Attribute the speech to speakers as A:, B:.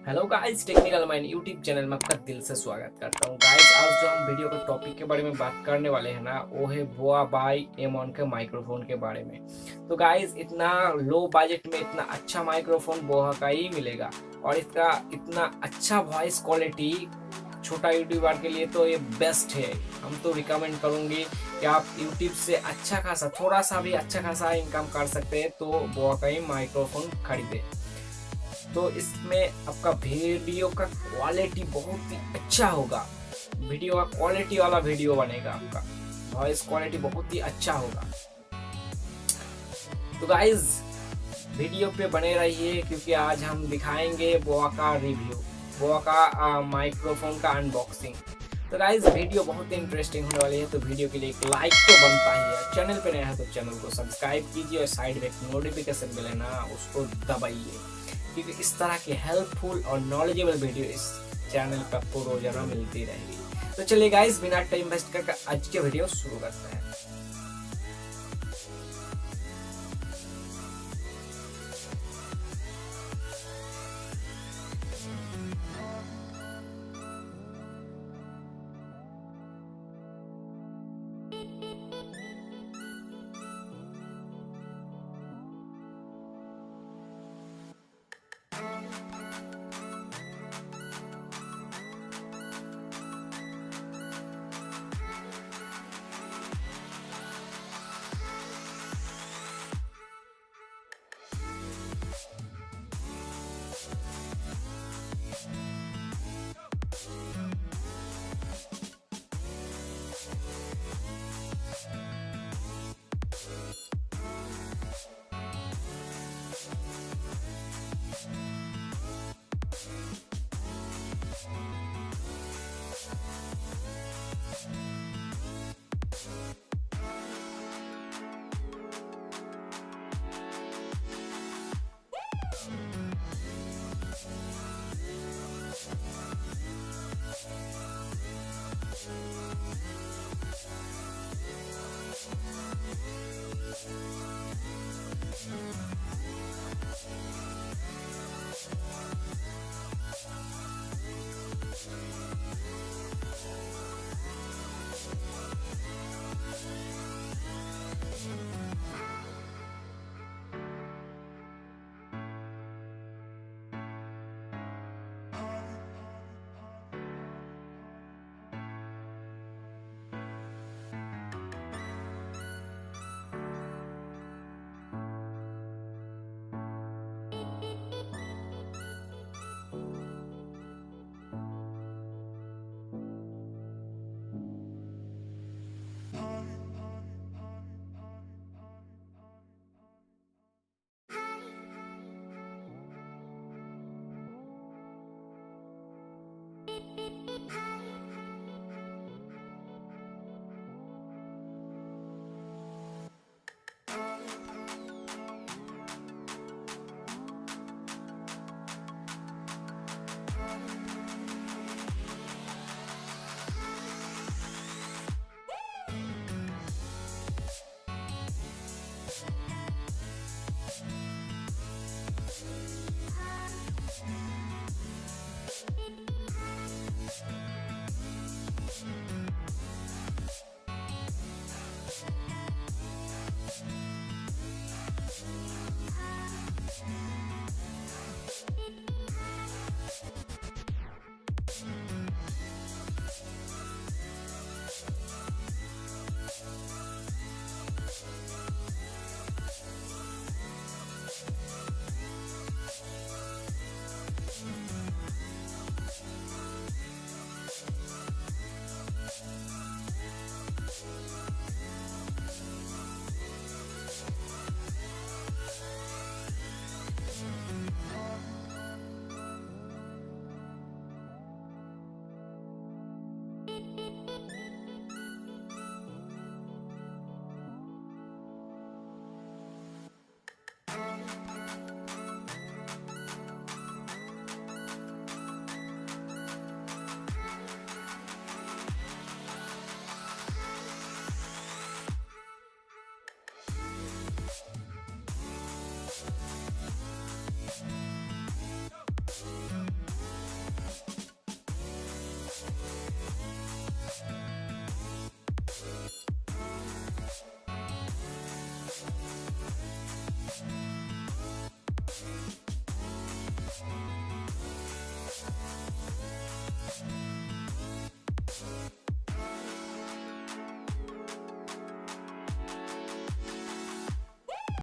A: Hello guys, technical mind YouTube channel में आपका दिल से स्वागत करता हूँ। गाइस, आज जो हम वीडियो के टॉपिक के बारे में बात करने वाले हैं ना, वो है बोआ बाई एमॉन के माइक्रोफोन के बारे में। तो गाइस, इतना लो बजट में इतना अच्छा माइक्रोफोन बोआ का ही मिलेगा और इसका इतना अच्छा वॉइस क्वालिटी छोटा यूट्यूबर के लिए तो ये बेस्ट है। हम तो रिकमेंड करूंगी कि आप यूट्यूब से अच्छा खासा, थोड़ा सा भी अच्छा खासा इनकम कर सकते हैं तो बोआ का ही माइक्रोफोन खरीदे। तो इसमें आपका वीडियो का क्वालिटी बहुत ही अच्छा होगा। वीडियो का क्वालिटी वाला वीडियो बनेगा, आपका वॉइस क्वालिटी बहुत ही अच्छा होगा। तो गाइज, वीडियो पे बने रहिए क्योंकि आज हम दिखाएंगे बोआ का रिव्यू, बोआ का माइक्रोफोन का अनबॉक्सिंग। तो गाइज, वीडियो बहुत ही इंटरेस्टिंग होने वाली है, तो वीडियो के लिए एक लाइक तो बनता ही है। चैनल पे नया है तो चैनल को सब्सक्राइब कीजिए और साइड में एक नोटिफिकेशन बेल है ना, उसको दबाइए, क्योंकि इस तरह की हेल्पफुल और नॉलेजेबल वीडियो इस चैनल पर आपको रोजाना मिलती रहेगी। तो चलिए गाइज, बिना टाइम वेस्ट करके आज के वीडियो शुरू करते हैं।